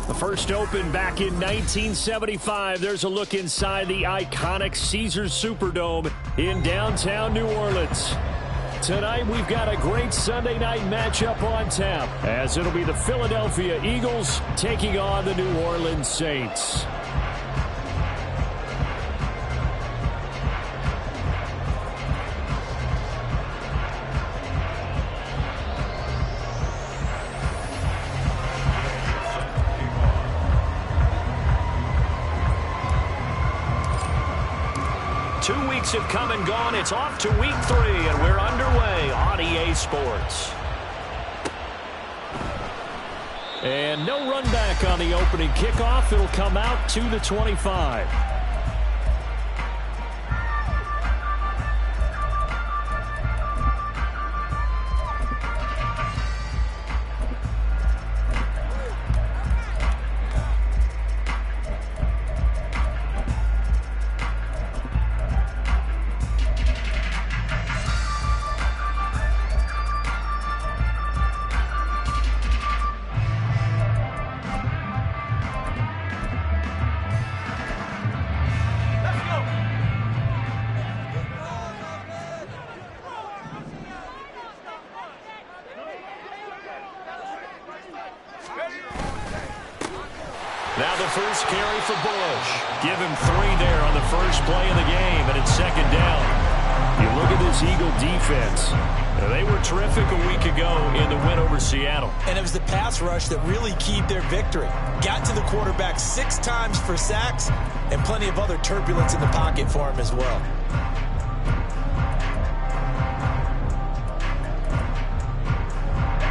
The first opened back in 1975. There's a look inside the iconic Caesars Superdome in downtown New Orleans. Tonight, we've got a great Sunday night matchup on tap, as it'll be the Philadelphia Eagles taking on the New Orleans Saints. Have come and gone. It's off to week 3, and we're underway on EA Sports. And no run back on the opening kickoff. It'll come out to the 25. Now the first carry for Bush. Give him 3 there on the first play of the game, and it's second down. You look at this Eagle defense. They were terrific a week ago in the win over Seattle. And it was the pass rush that really keyed their victory. Got to the quarterback 6 times for sacks, and plenty of other turbulence in the pocket for him as well.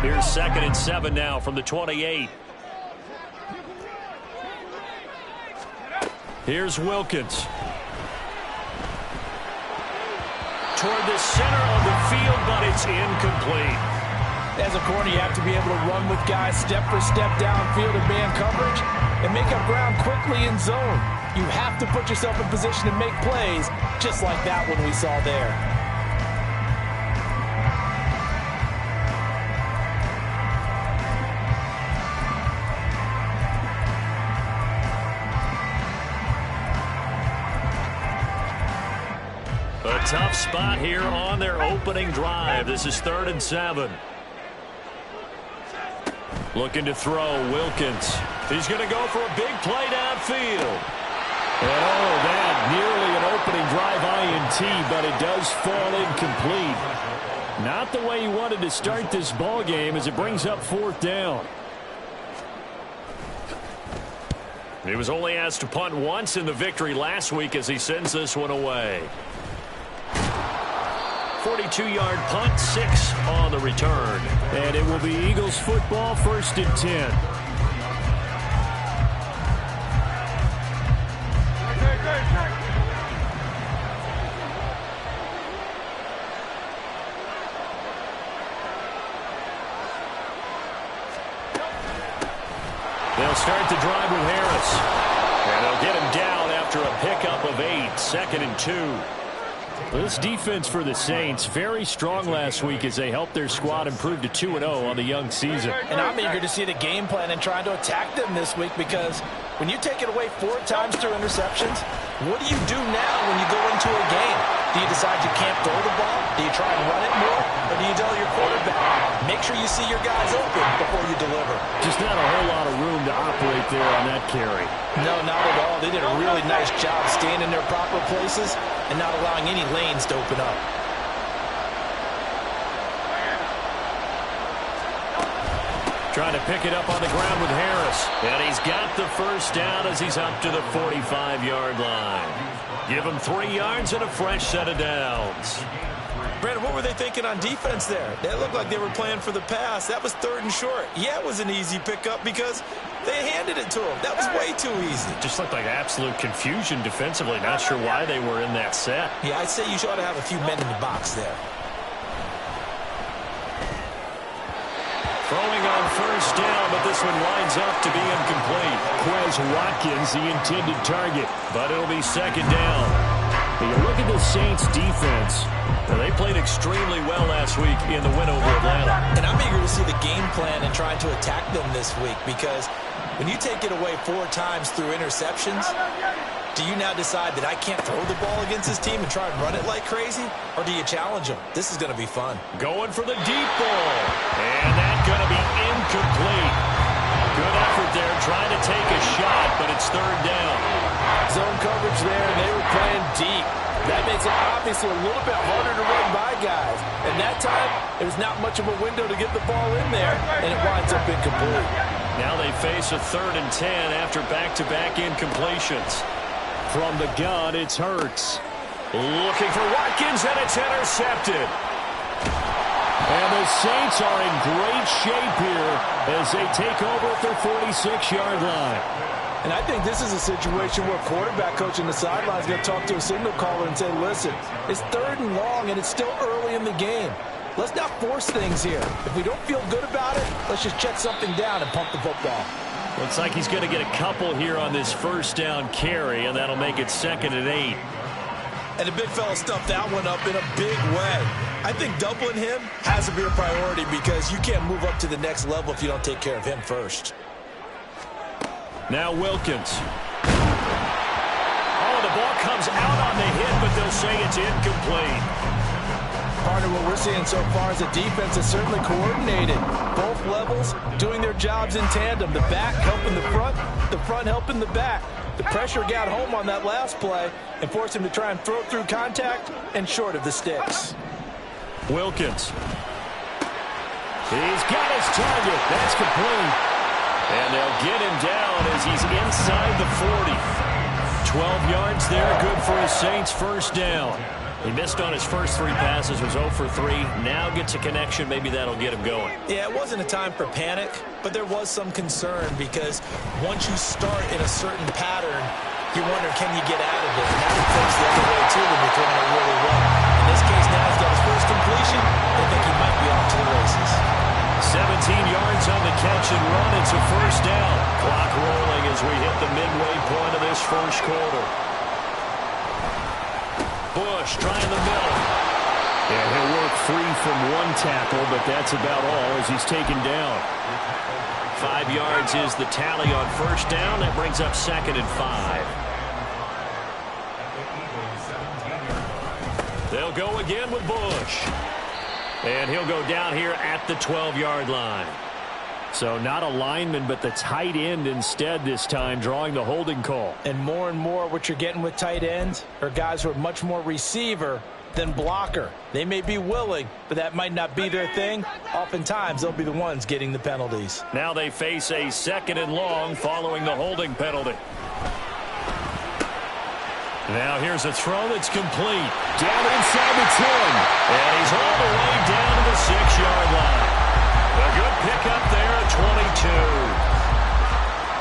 Here's 2nd and 7 now from the 28. Here's Wilkins. Toward the center of the field, but it's incomplete. As a corner, you have to be able to run with guys step for step downfield in man coverage and make up ground quickly in zone. You have to put yourself in position to make plays, just like that one we saw there. A tough spot here on their opening drive. This is 3rd and 7. Looking to throw, Wilkins. He's going to go for a big play downfield. And oh, that nearly an opening drive INT, but it does fall incomplete. Not the way he wanted to start this ball game as it brings up 4th down. He was only asked to punt once in the victory last week as he sends this one away. 42-yard punt, 6 on the return. And it will be Eagles football, 1st and 10. They'll start the drive with Harris. And they'll get him down after a pickup of 8, 2nd and 2. This defense for the Saints, very strong last week as they helped their squad improve to 2-0 on the young season. And I'm eager to see the game plan and trying to attack them this week, because when you take it away 4 times through interceptions, what do you do now when you go into a game? Do you decide you can't throw the ball? Do you try and run it more? Or do you tell your quarterback, make sure you see your guys open before you deliver? Just not a whole lot of room to operate there on that carry. No, not at all. They did a really nice job staying in their proper places and not allowing any lanes to open up. Trying to pick it up on the ground with Harris. And he's got the first down as he's up to the 45-yard line. Give him 3 yards and a fresh set of downs. Brandon, what were they thinking on defense there? They looked like they were playing for the pass. That was 3rd and short. Yeah, it was an easy pickup because they handed it to him. That was way too easy. Just looked like absolute confusion defensively. Not sure why they were in that set. Yeah, I'd say you ought to have a few men in the box there. Throwing on first down, but this one winds up to be incomplete. Quez Watkins, the intended target, but it'll be 2nd down. But you look at the Saints defense. They played extremely well last week in the win over Atlanta. And I'm eager to see the game plan and trying to attack them this week, because When you take it away 4 times through interceptions, do you now decide that I can't throw the ball against this team and try and run it like crazy? Or do you challenge them? This is going to be fun. Going for the deep ball. And that's going to be incomplete. Good effort there trying to take a shot, but it's 3rd down. Zone coverage there, and they were playing deep. That makes it obviously a little bit harder to run by guys. And that time, there's not much of a window to get the ball in there, and it winds up incomplete. Now they face a 3rd and 10 after back-to-back incompletions. From the gun, it's Hurts. Looking for Watkins, and it's intercepted. And the Saints are in great shape here as they take over at their 46-yard line. And I think this is a situation where quarterback coach on the sideline is going to talk to a signal caller and say, listen, it's 3rd and long, and it's still early in the game. Let's not force things here. If we don't feel good about it, let's just check something down and pump the football. Looks like he's going to get a couple here on this 1st down carry, and that'll make it 2nd and 8. And the big fella stuffed that one up in a big way. I think doubling him has to be a priority because you can't move up to the next level if you don't take care of him first. Now Wilkins. Oh, the ball comes out on the hit, but they'll say it's incomplete. Partner, what we're seeing so far is a defense that's certainly coordinated. Both levels doing their jobs in tandem. The back helping the front helping the back. The pressure got home on that last play and forced him to try and throw through contact and short of the sticks. Wilkins. He's got his target. That's complete. And they'll get him down as he's inside the 40. 12 yards there, good for his Saints' 1st down. He missed on his first 3 passes, was 0 for 3. Now gets a connection. Maybe that'll get him going. Yeah, it wasn't a time for panic, but there was some concern because once you start in a certain pattern, you wonder, can you get out of it? And that affects the other way, too, when you're throwing it really well. In this case, now he's got his first completion. They think he might be off to the races. 17 yards on the catch and run. It's a 1st down. Clock rolling as we hit the midway point of this 1st quarter. Bush trying the middle. Yeah, he'll work free from 1 tackle, but that's about all as he's taken down. 5 yards is the tally on 1st down. That brings up 2nd and 5. They'll go again with Bush. And he'll go down here at the 12-yard line. So not a lineman, but the tight end instead this time, drawing the holding call. And more what you're getting with tight ends are guys who are much more receiver than blocker. They may be willing, but that might not be their thing. Oftentimes, they'll be the ones getting the penalties. Now they face a 2nd and long following the holding penalty. Now here's a throw that's complete. Down inside the 10. And he's all the way down to the 6-yard line. A good pickup there at 22.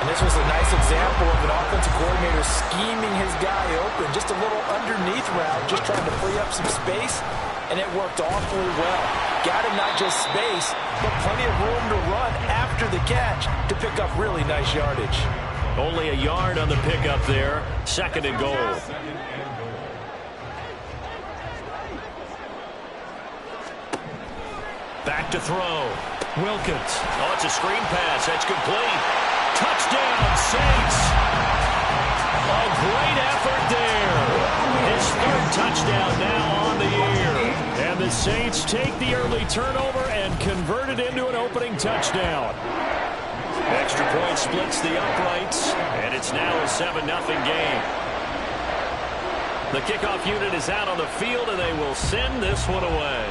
And this was a nice example of an offensive coordinator scheming his guy open. Just a little underneath route, just trying to free up some space. And it worked awfully well. Got him not just space, but plenty of room to run after the catch to pick up really nice yardage. Only a yard on the pickup there. 2nd and goal. Back to throw. Wilkins. Oh, it's a screen pass. That's complete. Touchdown, Saints. A great effort there. His 3rd touchdown now on the year. And the Saints take the early turnover and convert it into an opening touchdown. Extra point splits the uprights, and it's now a 7-0 game. The kickoff unit is out on the field, and they will send this one away.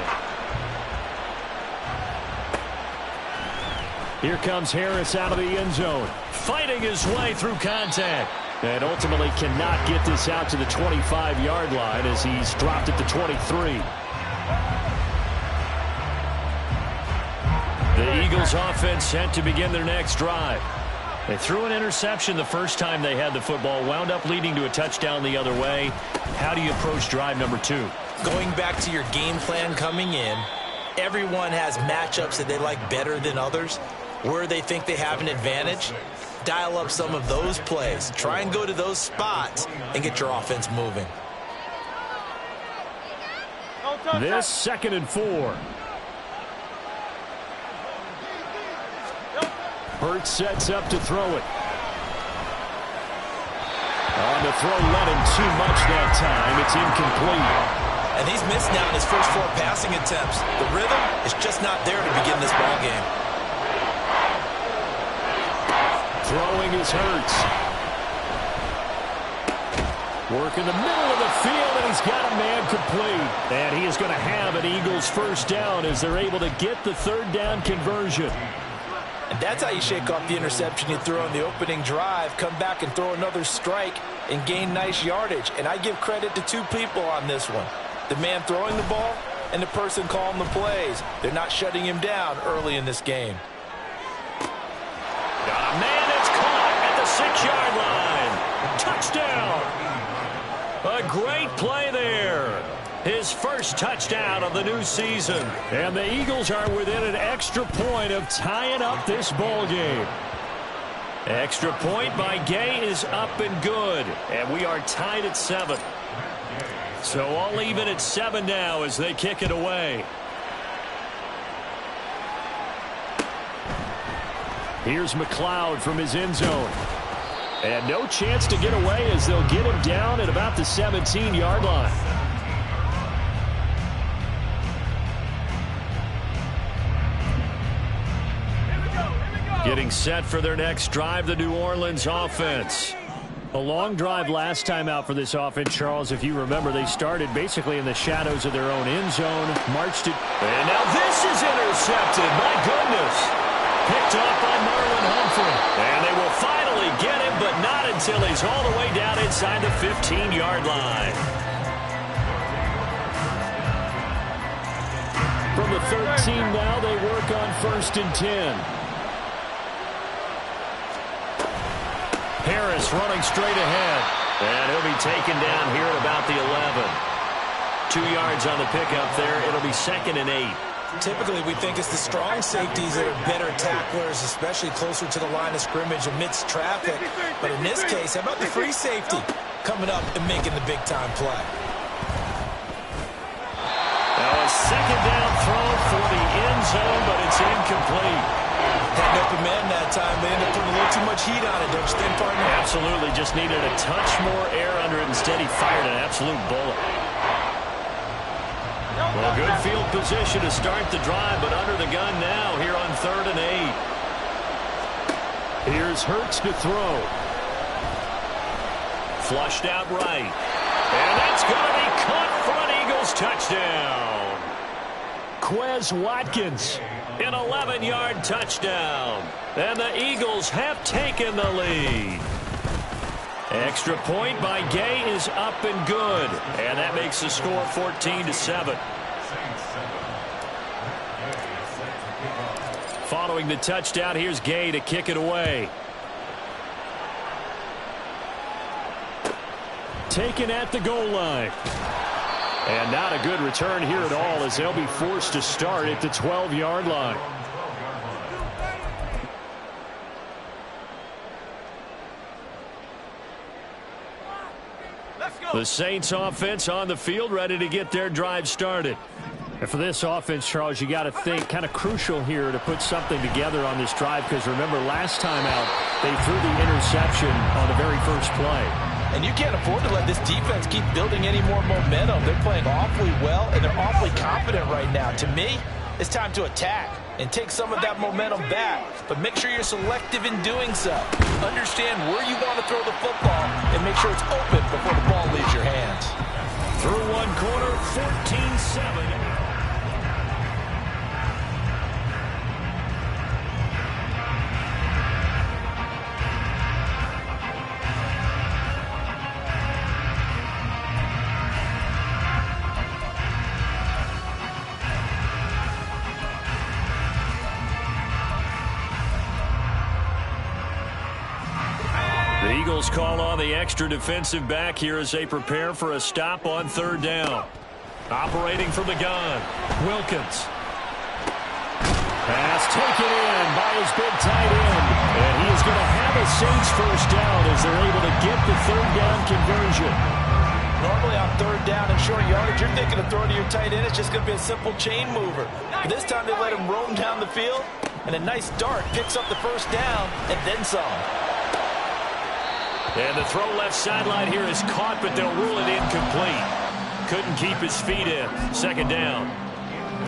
Here comes Harris out of the end zone, fighting his way through contact, and ultimately cannot get this out to the 25-yard line as he's dropped at the 23. The Eagles offense set to begin their next drive. They threw an interception the first time they had the football, wound up leading to a touchdown the other way. How do you approach drive number 2? Going back to your game plan coming in, everyone has matchups that they like better than others. Where they think they have an advantage, dial up some of those plays. Try and go to those spots and get your offense moving. This 2nd and 4. Hurts sets up to throw it. On the throw, let him too much that time. It's incomplete. And he's missed now in his first 4 passing attempts. The rhythm is just not there to begin this ball game. Throwing is Hurts. Work in the middle of the field, and he's got a man complete. And he is going to have an Eagles first down as they're able to get the 3rd down conversion. And that's how you shake off the interception you throw in the opening drive, come back and throw another strike and gain nice yardage. And I give credit to 2 people on this one. The man throwing the ball and the person calling the plays. They're not shutting him down early in this game. Got a man that's caught at the 6-yard line. Touchdown. A great play there. His first touchdown of the new season. And the Eagles are within an extra point of tying up this ball game. Extra point by Gay is up and good. And we are tied at 7. So all even at 7 now as they kick it away. Here's McLeod from his end zone. And no chance to get away as they'll get him down at about the 17-yard line. Getting set for their next drive, the New Orleans offense. A long drive last time out for this offense, Charles. If you remember, they started basically in the shadows of their own end zone, marched it. And now this is intercepted. My goodness. Picked off by Marlon Humphrey. And they will finally get him, but not until he's all the way down inside the 15-yard line. From the 13 now, they work on 1st and 10. Harris running straight ahead. And he'll be taken down here at about the 11. 2 yards on the pickup there. It'll be 2nd and 8. Typically, we think it's the strong safeties that are better tacklers, especially closer to the line of scrimmage amidst traffic. But in this case, how about the free safety coming up and making the big-time play? Now a 2nd down throw for the end zone, but it's incomplete. Had an open man that time. They ended up putting a little too much heat on it, don't you think, partner? Absolutely. Just needed a touch more air under it. Instead, he fired an absolute bullet. Well, good field position to start the drive, but under the gun now here on 3rd and 8. Here's Hurts to throw. Flushed out right. And that's going to be caught for an Eagles touchdown. Quez Watkins, an 11-yard touchdown. And the Eagles have taken the lead. Extra point by Gay is up and good. And that makes the score 14-7. Following the touchdown, here's Gay to kick it away. Taken at the goal line. And not a good return here at all as they'll be forced to start at the 12-yard line. The Saints offense on the field, ready to get their drive started. And for this offense, Charles, you got to think kind of crucial here to put something together on this drive, because remember last time out they threw the interception on the very first play. And you can't afford to let this defense keep building any more momentum. They're playing awfully well, and they're awfully confident right now. To me, it's time to attack and take some of that momentum back. But make sure you're selective in doing so. Understand where you want to throw the football and make sure it's open before the ball leaves your hands. Through one quarter, 14-7. The Eagles call on the extra defensive back here as they prepare for a stop on 3rd down. Operating from the gun, Wilkins. Pass taken in by his big tight end. And he is going to have a Saints first down as they're able to get the 3rd down conversion. Normally on 3rd down and short yardage, you're thinking of throwing to your tight end. It's just going to be a simple chain mover. But this time they let him roam down the field And a nice dart picks up the first down and then some. And the throw left sideline here is caught, but they'll rule it incomplete. Couldn't keep his feet in. Second down.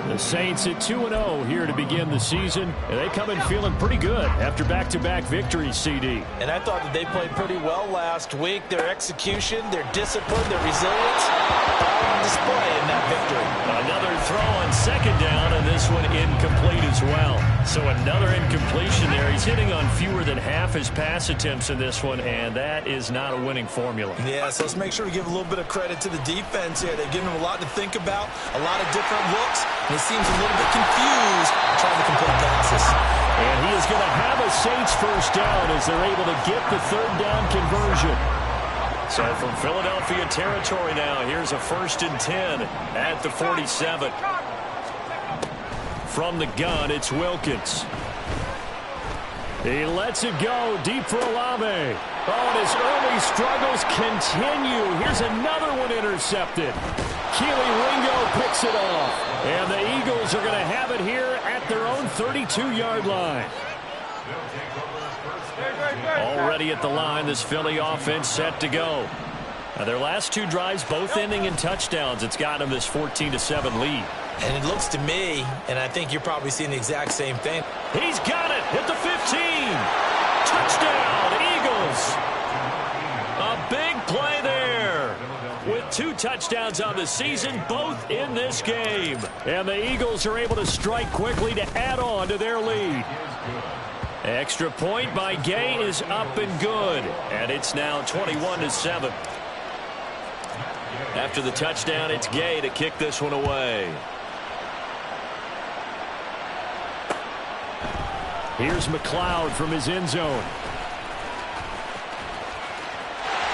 The Saints at 2-0 here to begin the season, and they come in feeling pretty good after back-to-back victories, CD. And I thought that they played pretty well last week. Their execution, their discipline, their resilience, all on display in that victory. Another throw on second down, and this one incomplete as well. So another incompletion there. He's hitting on fewer than half his pass attempts in this one, and that is not a winning formula. Yeah, so let's make sure we give a little bit of credit to the defense here. They've given him a lot to think about, a lot of different looks, and he seems a little bit confused trying to complete passes. And he is going to have a Saints first down as they're able to get the third down conversion. So from Philadelphia territory now, here's a 1st and 10 at the 47. From the gun, it's Wilkins. He lets it go deep for Olave. Oh, and his early struggles continue. Here's another one intercepted. Keely Ringo picks it off. And the Eagles are going to have it here at their own 32-yard line. Already at the line, this Philly offense set to go. Now, their last two drives, both ending in touchdowns. It's got them this 14-7 lead. And it looks to me, and I think you're probably seeing the exact same thing. He's got it at the 15. Touchdown, Eagles. A big play there. With 2 touchdowns on the season, both in this game. And the Eagles are able to strike quickly to add on to their lead. Extra point by Gay is up and good. And it's now 21-7. After the touchdown, it's Gay to kick this one away. Here's McLeod from his end zone.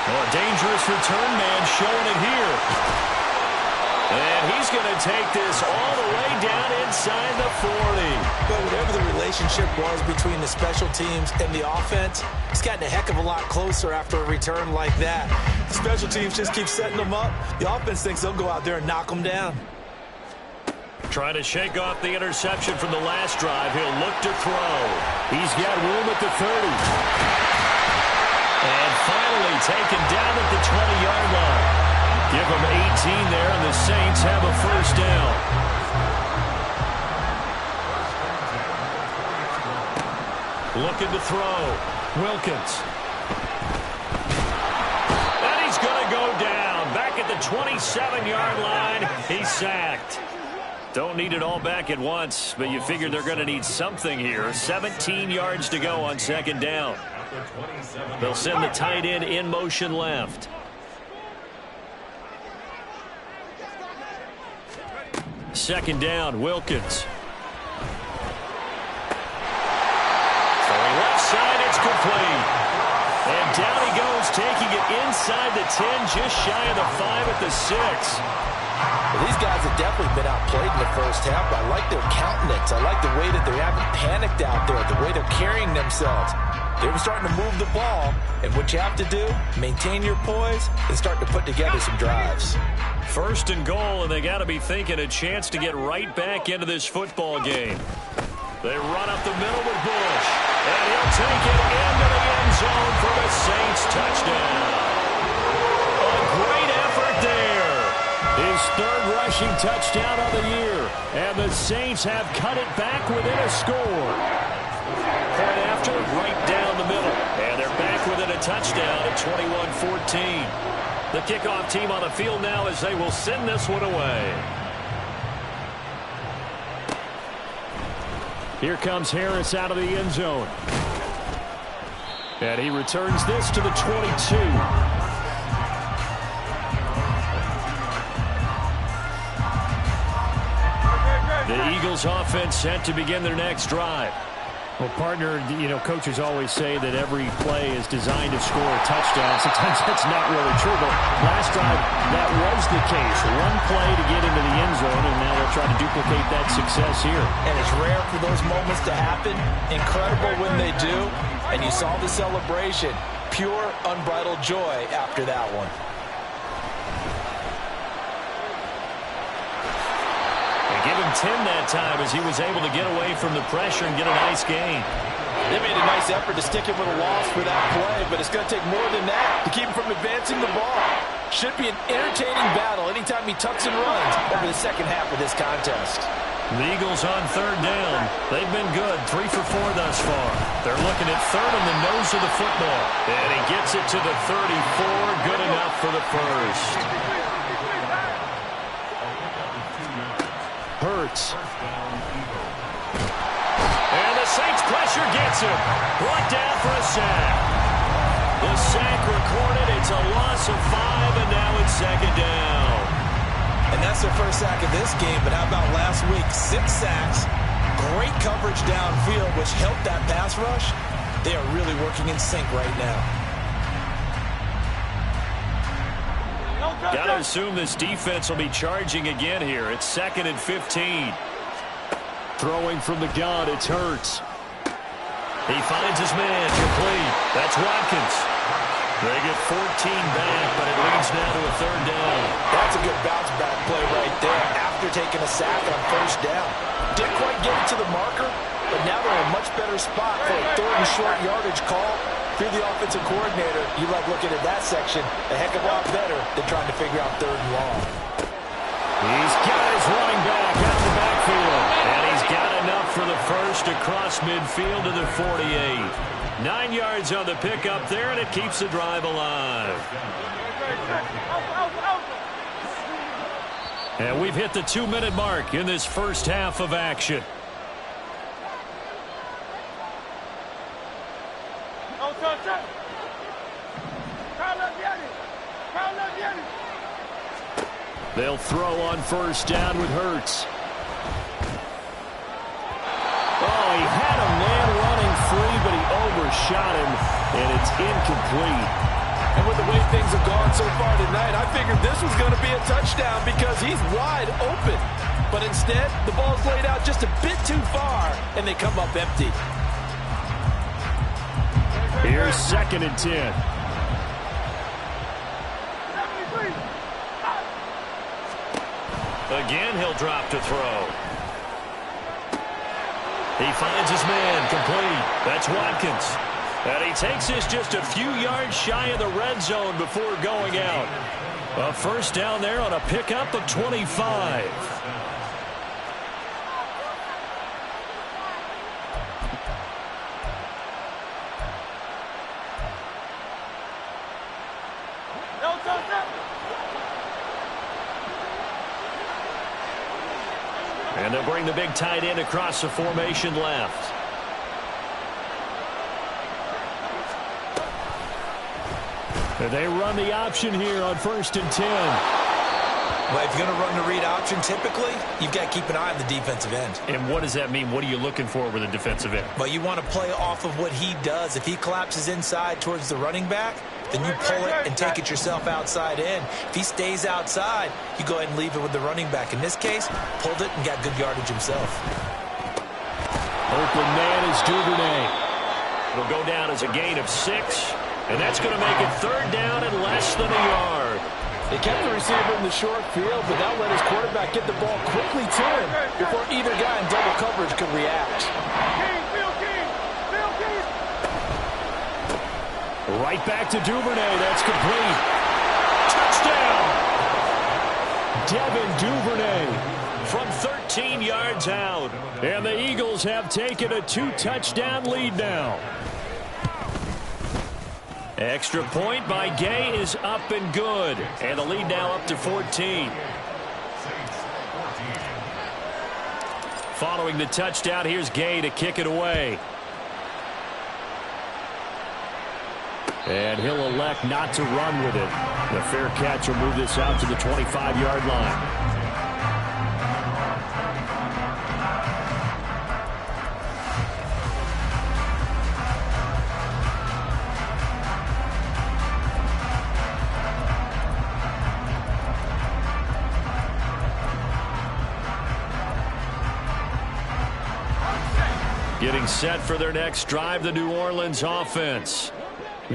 Oh, a dangerous return man showing it here. And he's going to take this all the way down inside the 40. But whatever the relationship was between the special teams and the offense, it's gotten a heck of a lot closer after a return like that. The special teams just keep setting them up. The offense thinks they'll go out there and knock them down. Trying to shake off the interception from the last drive. He'll look to throw. He's got room at the 30. And finally taken down at the 20-yard line. Give them 18 there, and the Saints have a first down. Looking to throw. Wilkins. And he's going to go down. Back at the 27-yard line. He's sacked. Don't need it all back at once, but you figure they're going to need something here. 17 yards to go on second down. They'll send the tight end in motion left. Second down, Wilkins. Throwing left side, it's complete. And down he goes, taking it inside the 10, just shy of the 5 at the 6. Well, these guys have definitely been outplayed in the first half, but I like their countenance. I like the way that they haven't panicked out there, the way they're carrying themselves. They were starting to move the ball, and what you have to do, maintain your poise and start to put together some drives. First and goal, and they got to be thinking a chance to get right back into this football game. They run up the middle with Bush, and he'll take it into the end zone for the Saints touchdown. A great effort there. His third rushing touchdown of the year, and the Saints have cut it back within a score. Point after, right down the middle, and they're back within a touchdown at 21-14. The kickoff team on the field now as they will send this one away. Here comes Harris out of the end zone. And he returns this to the 22. The Eagles offense set to begin their next drive. Well, partner, coaches always say that every play is designed to score a touchdown. Sometimes that's not really true, but last drive, that was the case. One play to get into the end zone, and now they'll try to duplicate that success here. And it's rare for those moments to happen. Incredible when they do. And you saw the celebration. Pure, unbridled joy after that one. They give him 10 that time as he was able to get away from the pressure and get a nice gain. They made a nice effort to stick him with a loss for that play, but it's going to take more than that to keep him from advancing the ball. Should be an entertaining battle anytime he tucks and runs over the second half of this contest. The Eagles on third down. They've been good, 3 for 4 thus far. They're looking at third on the nose of the football. And he gets it to the 34, good enough for the first. Hurts. And the Saints pressure gets him. Brought down for a sack. The sack recorded. It's a loss of 5, and now it's second down. And that's their first sack of this game, but how about last week? 6 sacks, great coverage downfield, which helped that pass rush. They are really working in sync right now. Got to assume this defense will be charging again here. It's 2nd and 15. Throwing from the gun, it's Hurts. He finds his man, complete. That's Watkins. They get 14 back, but it leads now to a third down. That's a good bounce-back play right there after taking a sack on first down. Didn't quite get it to the marker, but now they're in a much better spot for a third and short yardage call. If you're the offensive coordinator, you love looking at that section a heck of a lot better than trying to figure out third and long. He's got his running back out of the backfield, and he's got enough for the first across midfield to the 48. 9 yards on the pickup there, and it keeps the drive alive. And we've hit the 2-minute mark in this first half of action. They'll throw on first down with Hurts. Oh, he had a man running free, but he overshot him, and it's incomplete. And with the way things have gone so far tonight, I figured this was going to be a touchdown because he's wide open. But instead, the ball's laid out just a bit too far, and they come up empty. Here's 2nd and 10. Again, he'll drop to throw. He finds his man, complete. That's Watkins. And he takes this just a few yards shy of the red zone before going out. A first down there on a pickup of 25. And they'll bring the big tight end across the formation left. And they run the option here on 1st and 10. Well, if you're going to run the read option, typically, you've got to keep an eye on the defensive end. And what does that mean? What are you looking for with a defensive end? Well, you want to play off of what he does. If he collapses inside towards the running back, then you pull it and take it yourself outside in. If he stays outside, you go ahead and leave it with the running back. In this case, pulled it and got good yardage himself. Open man is Duvernay. It'll go down as a gain of 6, and that's going to make it third down and less than a yard. They kept the receiver in the short field, but now let his quarterback get the ball quickly to him before either guy in double coverage could react. Right back to Duvernay. That's complete. Touchdown! Devin Duvernay from 13 yards out. And the Eagles have taken a 2-touchdown lead now. Extra point by Gay is up and good. And the lead now up to 14. Following the touchdown, here's Gay to kick it away. And he'll elect not to run with it. The fair catch will move this out to the 25-yard line. Getting set for their next drive, the New Orleans offense.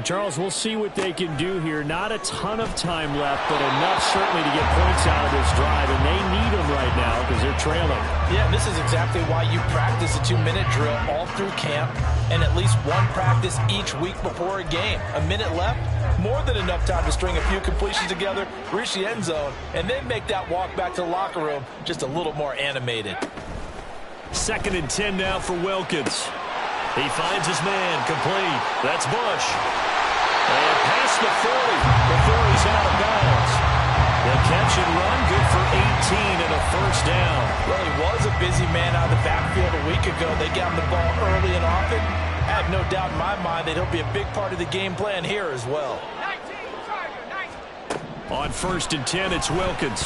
Charles, we'll see what they can do here. Not a ton of time left, but enough certainly to get points out of this drive, and they need them right now because they're trailing. Yeah, and this is exactly why you practice a 2-minute drill all through camp and at least one practice each week before a game. A minute left, more than enough time to string a few completions together, reach the end zone, and then make that walk back to the locker room just a little more animated. 2nd and 10 now for Wilkins. He finds his man, complete. That's Bush. And past the 40 before he's out of bounds. The catch and run, good for 18 and a first down. Well, he was a busy man out of the backfield a week ago. They got him the ball early and often. I have no doubt in my mind that he'll be a big part of the game plan here as well. On 1st and 10, it's Wilkins.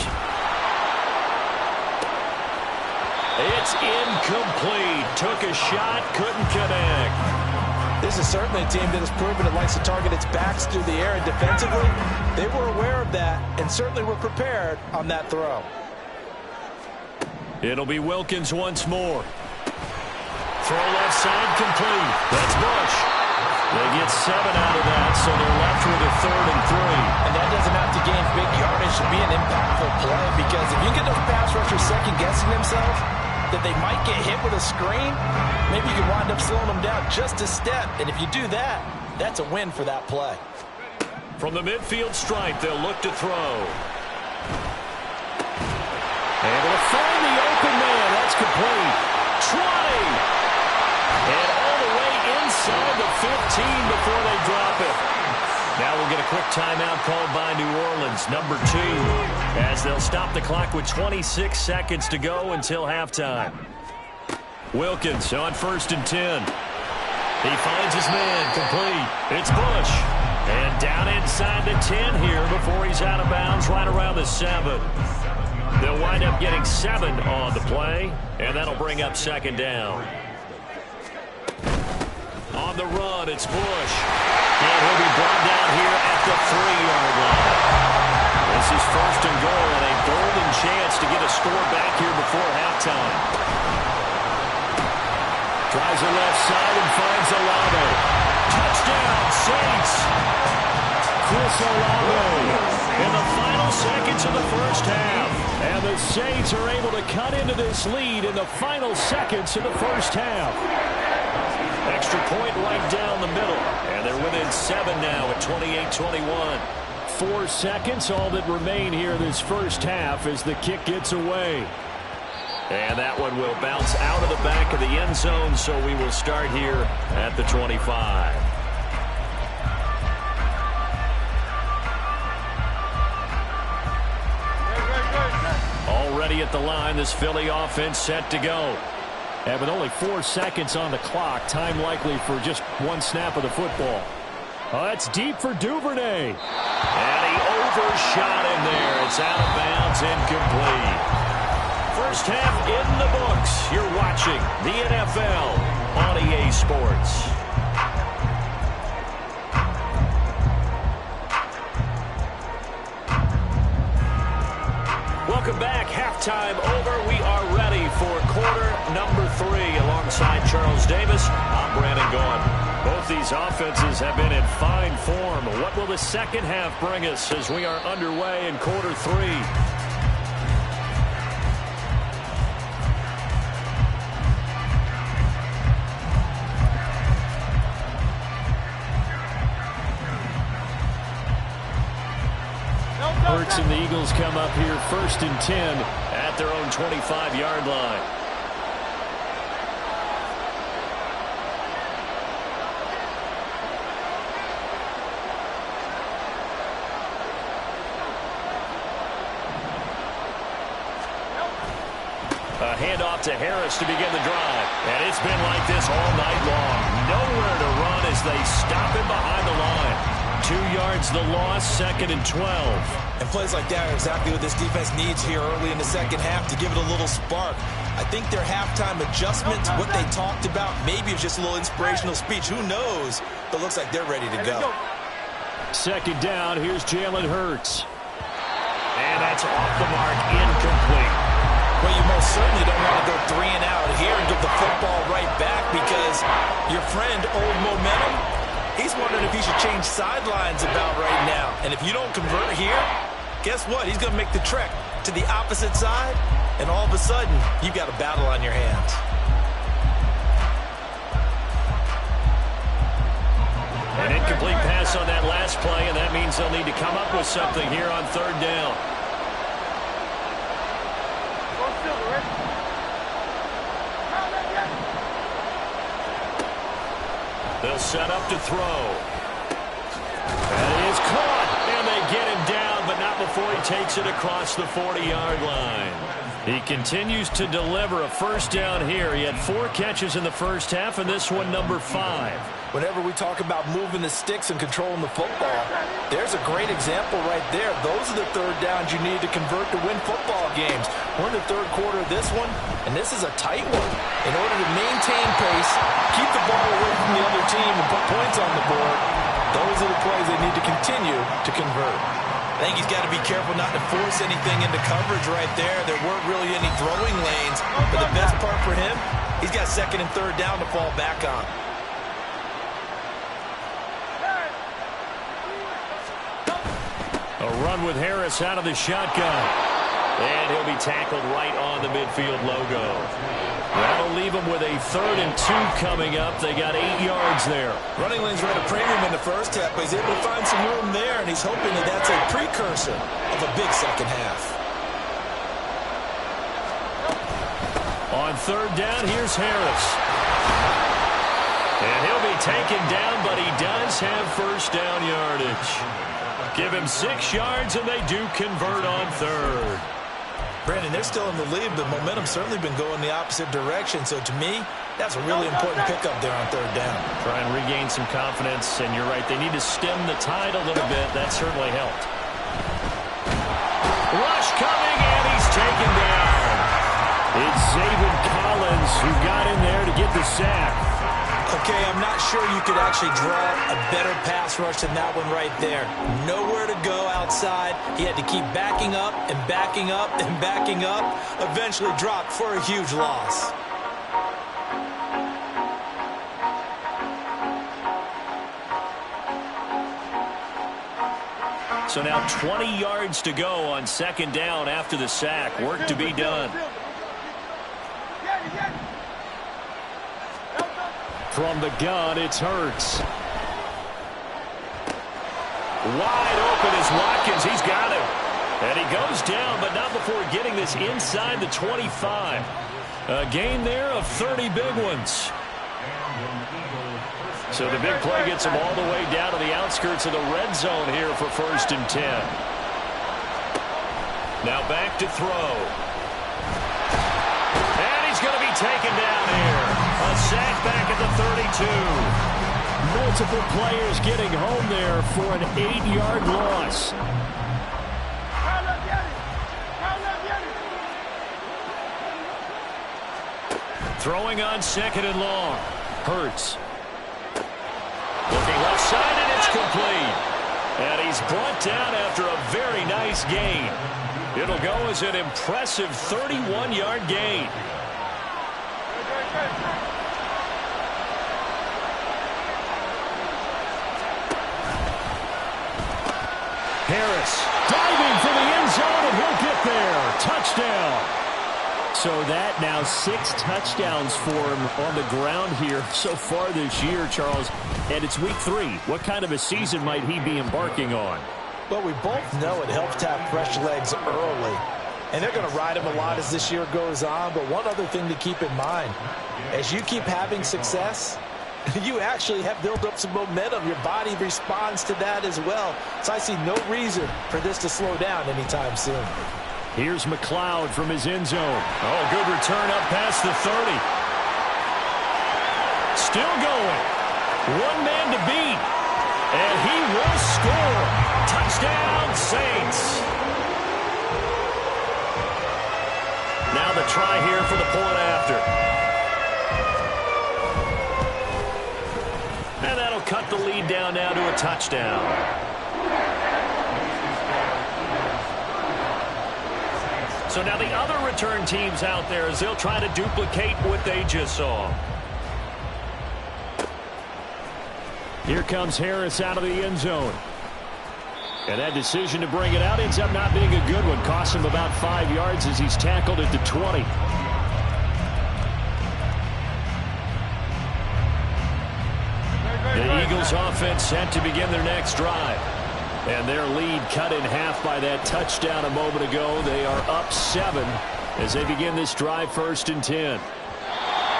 It's incomplete. Took a shot, couldn't connect. This is certainly a team that has proven it likes to target its backs through the air, and defensively, they were aware of that and certainly were prepared on that throw. It'll be Wilkins once more. Throw left side, complete. That's Bush. They get 7 out of that, so they're left with a 3rd and 3. And that doesn't have to gain big yardage to be an impactful play, because if you get those pass rushers second-guessing themselves, that they might get hit with a screen, maybe you can wind up slowing them down just a step. And if you do that, that's a win for that play. From the midfield stripe, they'll look to throw. Able to find the open man. That's complete. 20. And all the way inside the 15 before they drop it. Now we'll get a quick timeout called by New Orleans, number 2, as they'll stop the clock with 26 seconds to go until halftime. Wilkins on 1st and 10. He finds his man, complete. It's Bush. And down inside the 10 here before he's out of bounds right around the 7. They'll wind up getting 7 on the play, and that'll bring up 2nd down. On the run, it's Bush. And he'll be brought down here at the 3-yard line. This is 1st and goal and a golden chance to get a score back here before halftime. Tries the left side and finds Olave. Touchdown, Saints. Chris Olave in the final seconds of the first half. And the Saints are able to cut into this lead in the final seconds of the first half. Extra point right down the middle. And they're within 7 now at 28-21. 4 seconds, all that remain here this first half as the kick gets away. And that one will bounce out of the back of the end zone, so we will start here at the 25. Already at the line, this Philly offense set to go. And with only 4 seconds on the clock, time likely for just one snap of the football. Oh, that's deep for Duvernay. And he overshot him there. It's out of bounds, incomplete. First half in the books. You're watching the NFL on EA Sports. Welcome back. Halftime over. We are ready for quarter number 3. Alongside Charles Davis, I'm Brandon Gaughan. Both these offenses have been in fine form. What will the second half bring us as we are underway in quarter 3? Hurts and the Eagles come up here 1st and 10 at their own 25-yard line. A handoff to Harris to begin the drive. And it's been like this all night long. Nowhere to run as they stop him behind the line. 2 yards the loss, 2nd and 12. And plays like that are exactly what this defense needs here early in the second half to give it a little spark. I think their halftime adjustments, what they talked about, maybe it's just a little inspirational speech. Who knows? But looks like they're ready to go. 2nd down, here's Jalen Hurts. And that's off the mark, incomplete. Well, you most certainly don't want to go 3 and out here and give the football right back because your friend, old momentum, He's wondering if he should change sidelines about right now. And if you don't convert here, guess what? He's going to make the trek to the opposite side, and all of a sudden, you've got a battle on your hands. An incomplete pass on that last play, and that means they'll need to come up with something here on third down. They'll set up to throw. That is caught, and they get him down, but not before he takes it across the 40-yard line. He continues to deliver a first down here. He had 4 catches in the first half, and this one number 5. Whenever we talk about moving the sticks and controlling the football, there's a great example right there. Those are the third downs you need to convert to win football games. We're in the third quarter of this one, and this is a tight one. In order to maintain pace, keep the ball away from the other team, and put points on the board, those are the plays they need to continue to convert. I think he's got to be careful not to force anything into coverage right there. There weren't really any throwing lanes, but the best part for him, he's got second and third down to fall back on. A run with Harris out of the shotgun. And he'll be tackled right on the midfield logo. That'll leave him with a 3rd and 2 coming up. They got 8 yards there. Running lanes ran a premium in the first half, but he's able to find some room there, and he's hoping that that's a precursor of a big second half. On third down, here's Harris. And he'll be taken down, but he does have first down yardage. Give him 6 yards, and they do convert on third. Brandon, they're still in the lead, but momentum's certainly been going the opposite direction. So to me, that's a really important pickup there on third down. Try and regain some confidence, and you're right. They need to stem the tide a little bit. That certainly helped. Rush coming, and he's taken down. It's Zaven Collins who got in there to get the sack. Okay, I'm not sure you could actually draw a better pass rush than that one right there. Nowhere to go outside. He had to keep backing up and backing up and backing up. Eventually dropped for a huge loss. So now 20 yards to go on second down after the sack. Work to be done. From the gun, it's Hurts. Wide open is Watkins. He's got him. And he goes down, but not before getting this inside the 25. A gain there of 30 big ones. So the big play gets him all the way down to the outskirts of the red zone here for 1st and 10. Now back to throw. And he's going to be taken down here. A sack back at the 32. Multiple players getting home there for an 8-yard loss. Throwing on 2nd and long. Hurts. Looking left side, and it's complete. And he's brought down after a very nice gain. It'll go as an impressive 31-yard gain. Harris diving for the end zone, and he'll get there. Touchdown. So that now 6 touchdowns for him on the ground here so far this year, Charles. And it's week 3. What kind of a season might he be embarking on? Well, we both know it helps to have fresh legs early. And they're going to ride him a lot as this year goes on. But one other thing to keep in mind, as you keep having success, you actually have built up some momentum. Your body responds to that as well. So I see no reason for this to slow down anytime soon. Here's McLeod from his end zone. Oh, good return up past the 30. Still going. One man to beat. And he will score. Touchdown, Saints. Now the try here for the point after. And that'll cut the lead down now to a touchdown. So now the other return teams out there as they'll try to duplicate what they just saw. Here comes Harris out of the end zone. And that decision to bring it out ends up not being a good one. Costs him about 5 yards as he's tackled at the 20. The Eagles offense set to begin their next drive. And their lead cut in half by that touchdown a moment ago. They are up 7 as they begin this drive, 1st and 10.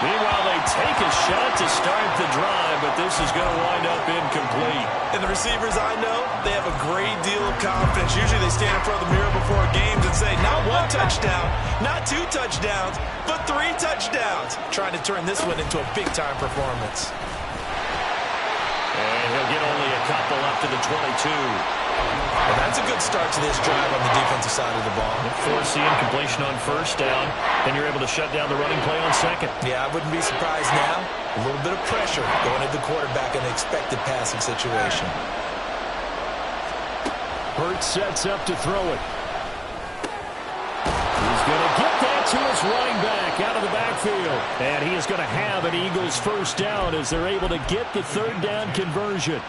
Meanwhile, they take a shot to start the drive, but this is going to wind up incomplete. And the receivers I know, they have a great deal of confidence. Usually they stand in front of the mirror before games and say, not 1 touchdown, not 2 touchdowns, but 3 touchdowns. Trying to turn this one into a big-time performance. And he'll get only a couple up to the 22. Well, that's a good start to this drive on the defensive side of the ball. Force the incompletion on 1st down, then you're able to shut down the running play on 2nd. Yeah, I wouldn't be surprised now. A little bit of pressure going at the quarterback in the expected passing situation. Hurts sets up to throw it. He's going to get that to his running back out of the backfield. And he is going to have an Eagles 1st down as they're able to get the 3rd down conversion.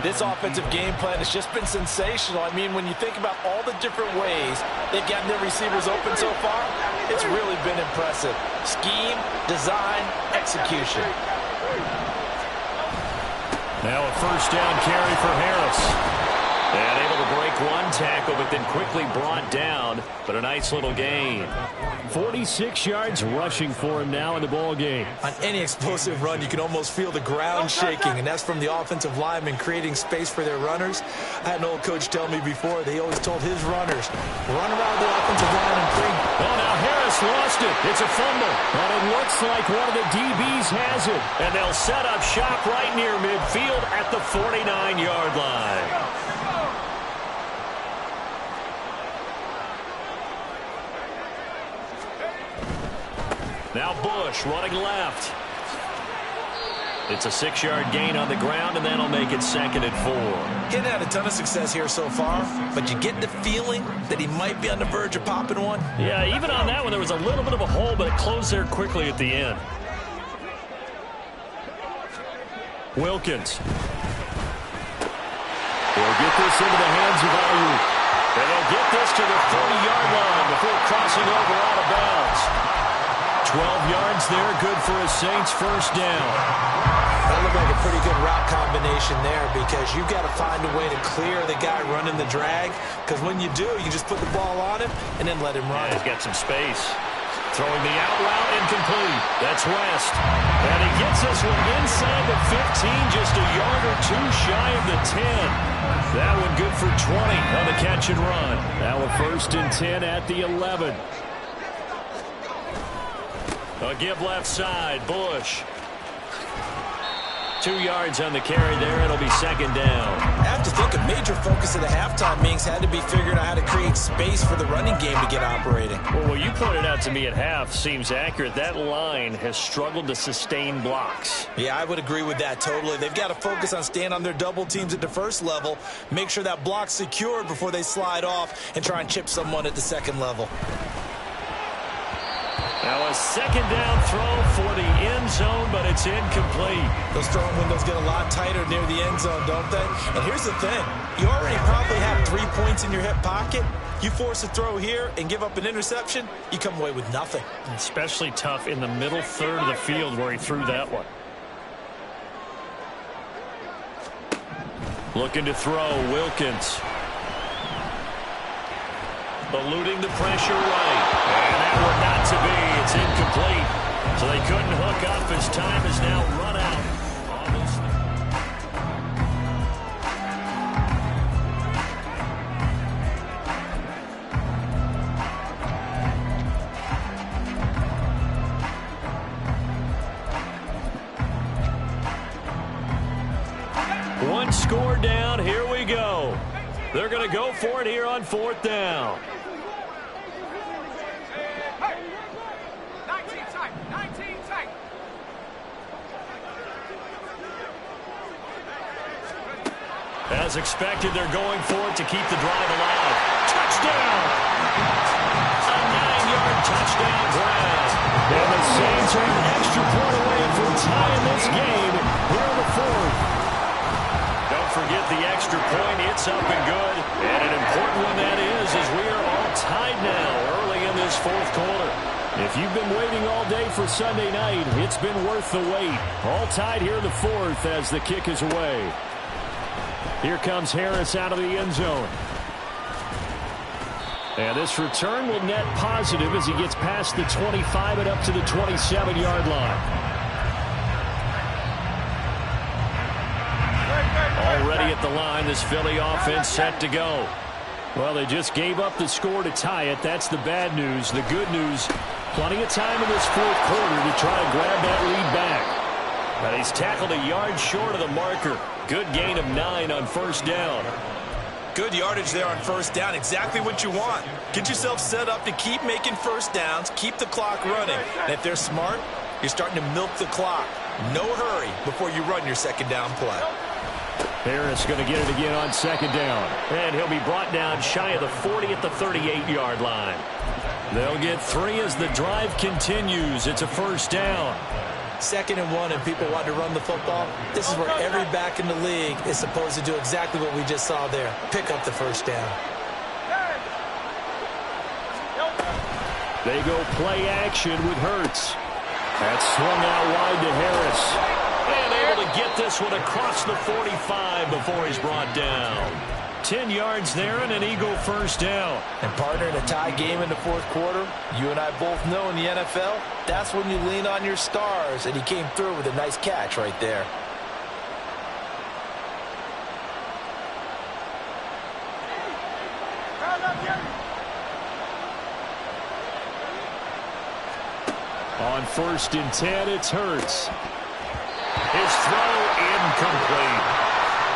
This offensive game plan has just been sensational. I mean, when you think about all the different ways they've gotten their receivers open so far, it's really been impressive. Scheme, design, execution. Now a 1st down carry for Harris. And able to break 1 tackle, but then quickly brought down. But a nice little gain. 46 yards rushing for him now in the ball game. On any explosive run, you can almost feel the ground shaking, and that's from the offensive linemen creating space for their runners. I had an old coach tell me before, they always told his runners, run around the offensive line and bring. Well, now Harris lost it. It's a fumble. And it looks like one of the DBs has it. And they'll set up shop right near midfield at the 49-yard line. Now Bush running left. It's a 6-yard gain on the ground, and that'll make it 2nd and 4. He hadn't had a ton of success here so far, but you get the feeling that he might be on the verge of popping one. Yeah, even on that one, there was a little bit of a hole, but it closed there quickly at the end. Wilkins. They'll get this into the hands of Ayuk. And they'll get this to the 30-yard line before crossing over out of bounds. 12 yards there, good for a Saints 1st down. That looked like a pretty good route combination there because you've got to find a way to clear the guy running the drag, because when you do, you just put the ball on him and then let him run. Yeah, he's got some space. Throwing the out route, incomplete. That's West. And he gets this one inside the 15, just a yard or 2 shy of the 10. That one good for 20 on the catch and run. Now a 1st and 10 at the 11. A give left side, Bush. 2 yards on the carry there. It'll be 2nd down. I have to think a major focus of the halftime meetings had to be figuring out how to create space for the running game to get operating. Well, what you pointed out to me at half seems accurate. That line has struggled to sustain blocks. Yeah, I would agree with that totally. They've got to focus on staying on their double teams at the 1st level, make sure that block's secured before they slide off and try and chip someone at the 2nd level. Now a 2nd down throw for the end zone, but it's incomplete. Those throwing windows get a lot tighter near the end zone, don't they? And here's the thing. You already probably have 3 points in your hip pocket. You force a throw here and give up an interception, you come away with nothing. Especially tough in the middle 3rd of the field where he threw that one. Looking to throw, Wilkins. Eluding the pressure right. And that one not to be. It's incomplete. So they couldn't hook up. His time is now run out. One score down. Here we go. They're going to go for it here on 4th down. As expected, they're going for it to keep the drive alive. Touchdown! A 9-yard touchdown drive. And the Saints are an extra point away from tying this game here in the 4th. forget the extra point. It's up and good. And an important one that is, as we are all tied now early in this fourth quarter. If you've been waiting all day for Sunday night, it's been worth the wait. All tied here in the fourth as the kick is away. Here comes Harris out of the end zone. And this return will net positive as he gets past the 25 and up to the 27-yard line. Already at the line, this Philly offense set to go. Well, they just gave up the score to tie it. That's the bad news. The good news, plenty of time in this fourth quarter to try to grab that lead back. But he's tackled a yard short of the marker. Good gain of 9 on first down. Good yardage there on first down. Exactly what you want. Get yourself set up to keep making first downs, keep the clock running. And if they're smart, you're starting to milk the clock. No hurry before you run your second down play. Harris going to get it again on second down. And he'll be brought down shy of the 40 at the 38-yard line. They'll get 3 as the drive continues. It's a first down. 2nd and 1 and people want to run the football. This is where every back in the league is supposed to do exactly what we just saw there. Pick up the first down. They go play action with Hurts. That's swung out wide to Harris. And able to get this one across the 45 before he's brought down. 10 yards there and an Eagle first down. And partner, in a tie game in the fourth quarter, you and I both know in the NFL, that's when you lean on your stars. And he came through with a nice catch right there. On 1st and 10, it's Hurts. His throw incomplete.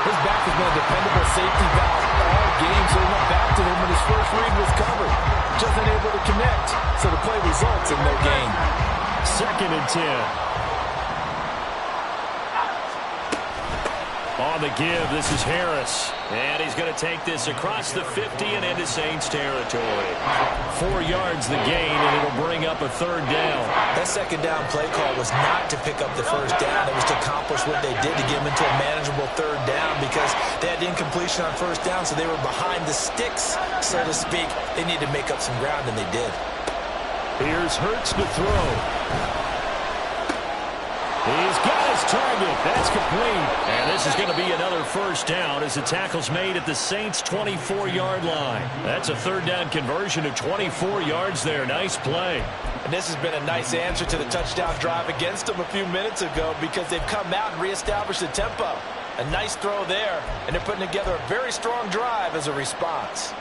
His back has been a dependable safety valve all game, so he went back to him when his first read was covered. Just unable to connect, so the play results in no gain. 2nd and 10. On the give, this is Harris. And he's going to take this across the 50 and into Saints territory. 4 yards the gain, and it'll bring up a 3rd down. That second down play call was not to pick up the first down. It was to accomplish what they did to get them into a manageable 3rd down because they had incompletion on first down, so they were behind the sticks, so to speak. They needed to make up some ground, and they did. Here's Hurts to throw. He's got his target. That's complete. And this is going to be another first down as the tackle's made at the Saints' 24-yard line. That's a 3rd down conversion of 24 yards there. Nice play. And this has been a nice answer to the touchdown drive against them a few minutes ago because they've come out and reestablished the tempo. A nice throw there, and they're putting together a very strong drive as a response.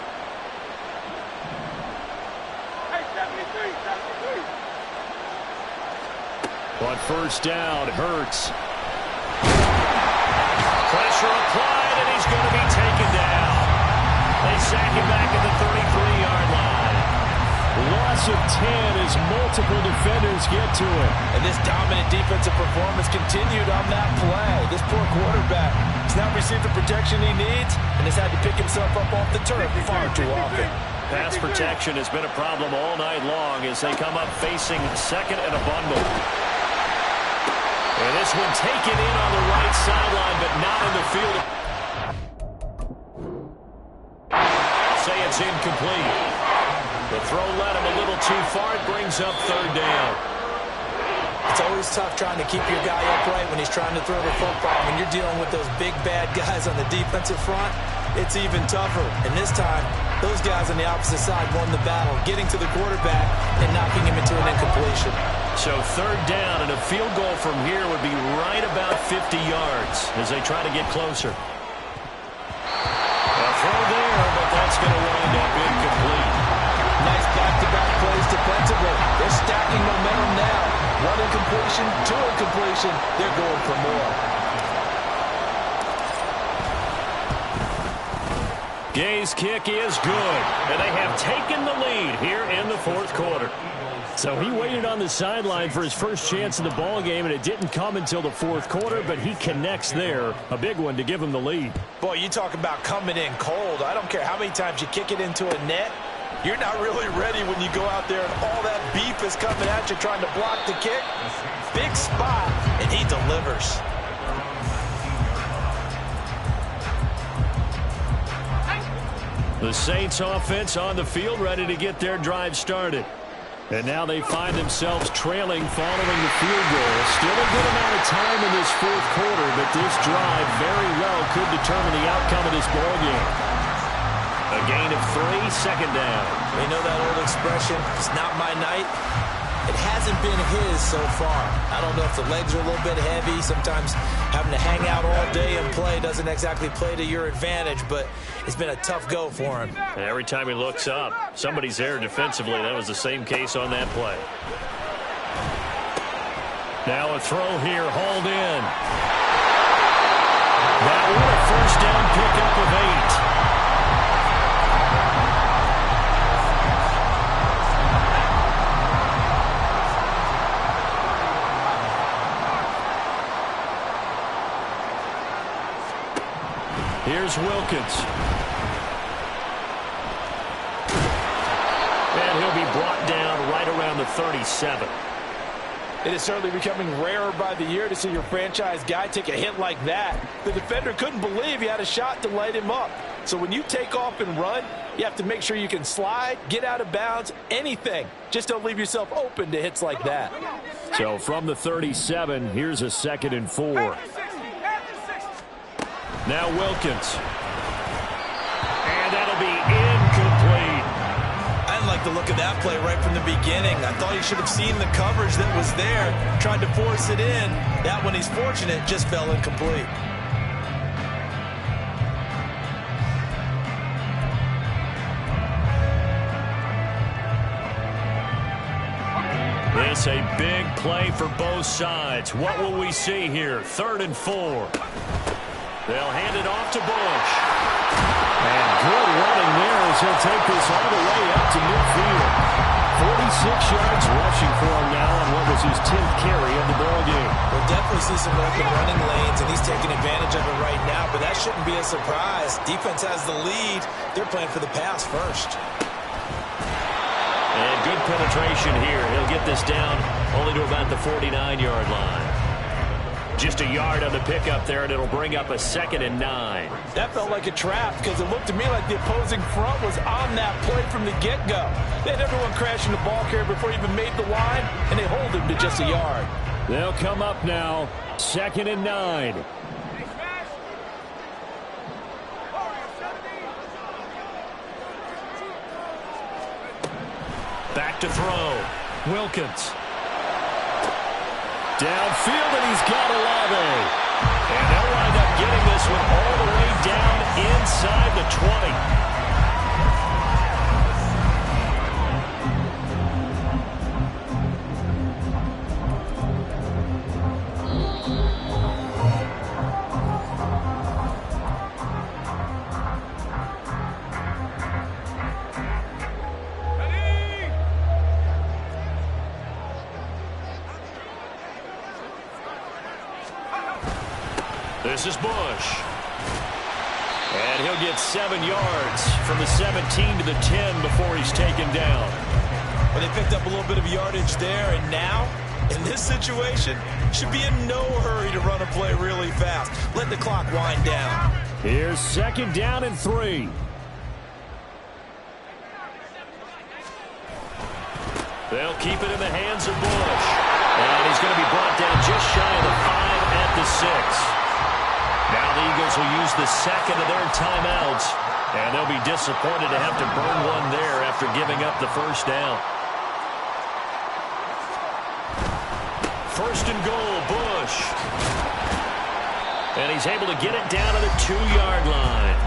On first down, Hurts. Pressure applied, and he's going to be taken down. They sack him back at the 33-yard line. Loss of 10 as multiple defenders get to him. And this dominant defensive performance continued on that play. This poor quarterback has not received the protection he needs and has had to pick himself up off the turf far too often. Pass protection has been a problem all night long as they come up facing 2nd and a bundle. And this one taken in on the right sideline, but not in the field. Say it's incomplete. The throw led him a little too far. It brings up 3rd down. It's always tough trying to keep your guy upright when he's trying to throw the football. When you're dealing with those big, bad guys on the defensive front, it's even tougher. And this time, those guys on the opposite side won the battle, getting to the quarterback and knocking him into an incompletion. So 3rd down, and a field goal from here would be right about 50 yards as they try to get closer. A throw there, but that's going to wind up incomplete. Nice back-to-back plays defensively. They're stacking momentum now. 1 incompletion, 2 incompletion. They're going for more. Gay's kick is good, and they have taken the lead here in the fourth quarter. So he waited on the sideline for his first chance in the ball game, and it didn't come until the fourth quarter, but he connects there. A big one to give him the lead. Boy, you talk about coming in cold. I don't care how many times you kick it into a net. You're not really ready when you go out there and all that beef is coming at you trying to block the kick. Big spot, and he delivers. The Saints offense on the field, ready to get their drive started. And now they find themselves trailing following the field goal. Still a good amount of time in this fourth quarter, but this drive very well could determine the outcome of this ball game. A gain of 3, second down. You know that old expression, it's not my night. It hasn't been his so far. I don't know if the legs are a little bit heavy. Sometimes having to hang out all day and play doesn't exactly play to your advantage, but it's been a tough go for him. And every time he looks up, somebody's there defensively. That was the same case on that play. Now a throw here, hauled in. That one a first down pickup of 8. Here's Wilkins. And he'll be brought down right around the 37. It is certainly becoming rarer by the year to see your franchise guy take a hit like that. The defender couldn't believe he had a shot to light him up. So when you take off and run, you have to make sure you can slide, get out of bounds, anything. Just don't leave yourself open to hits like that. So from the 37, here's a 2nd and 4. Now Wilkins. And that'll be incomplete. I didn't like the look of that play right from the beginning. I thought he should have seen the coverage that was there. Tried to force it in. That one, he's fortunate, just fell incomplete. This a big play for both sides. What will we see here? 3rd and 4. They'll hand it off to Bush. And good running there as he'll take this all the way up to midfield. 46 yards rushing for him now on what was his 10th carry of the ball game. We'll definitely see some open running lanes, and he's taking advantage of it right now, but that shouldn't be a surprise. Defense has the lead. They're playing for the pass first. And good penetration here. He'll get this down only to about the 49-yard line. Just a yard on the pickup there, and it'll bring up a 2nd and 9. That felt like a trap because it looked to me like the opposing front was on that play from the get-go. They had everyone crashing the ball carrier before he even made the line, and they hold him to just a yard. They'll come up now, 2nd and 9. Back to throw. Wilkins. Downfield, and he's got Olave. And they'll wind up getting this one all the way down inside the 20. This is Bush. And he'll get 7 yards from the 17 to the 10 before he's taken down. Well, they picked up a little bit of yardage there, and now, in this situation, should be in no hurry to run a play really fast. Let the clock wind down. Here's 2nd down and 3. They'll keep it in the hands of Bush. And he's going to be brought down just shy of the 5 at the 6. Now the Eagles will use the 2nd of their timeouts, and they'll be disappointed to have to burn one there after giving up the first down. 1st and goal, Bush. And he's able to get it down to the 2-yard line.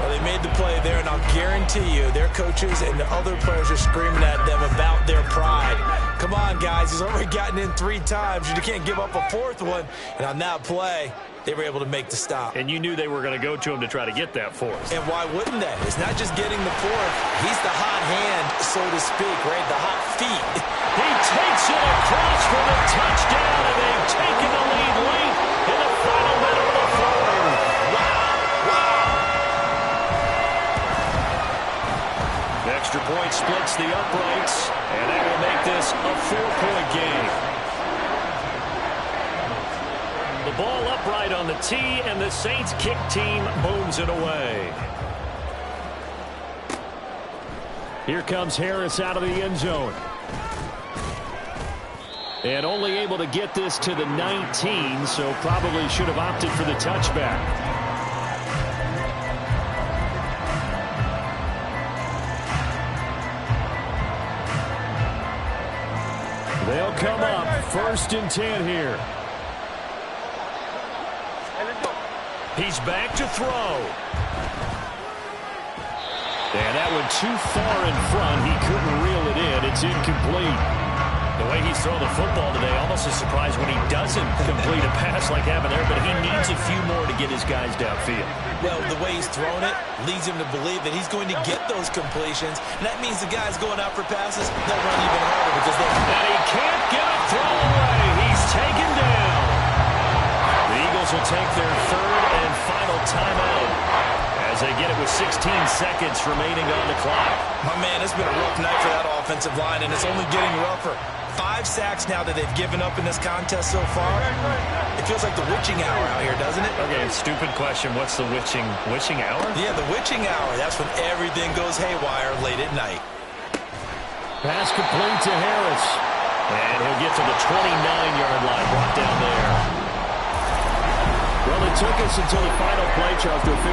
Well, they made the play there, and I'll guarantee you their coaches and the other players are screaming at them about their pride. Come on, guys. He's already gotten in 3 times. You can't give up a 4th one. And on that play, they were able to make the stop. And you knew they were going to go to him to try to get that 4th. And why wouldn't they? It's not just getting the 4th. He's the hot hand, so to speak, right? The hot feet. He takes it across for the touchdown, and they've taken the lead late in the final minute of the 4th. Extra point splits the uprights, and that will make this a 4-point game. The ball upright on the tee, and the Saints kick team booms it away. Here comes Harris out of the end zone. And only able to get this to the 19, so probably should have opted for the touchback. They'll come up 1st and 10 here. He's back to throw. And that one too far in front. He couldn't reel it in. It's incomplete. The way he's throwing the football today, almost a surprise when he doesn't complete a pass like having there, but he needs a few more to get his guys downfield. Well, the way he's thrown it leads him to believe that he's going to get those completions, and that means the guys going out for passes, they'll run even harder because they... And he can't get a throw away. He's taken down. The Eagles will take their 3rd and final timeout as they get it with 16 seconds remaining on the clock. My man, it's been a rough night for that offensive line, and it's only getting rougher. 5 sacks now that they've given up in this contest so far. It feels like the witching hour out here, doesn't it? Okay, stupid question. What's the witching hour? Yeah, the witching hour. That's when everything goes haywire late at night. Pass complete to Harris. And he'll get to the 29-yard line, brought down there. Well, it took us until the final play, Charles, to officially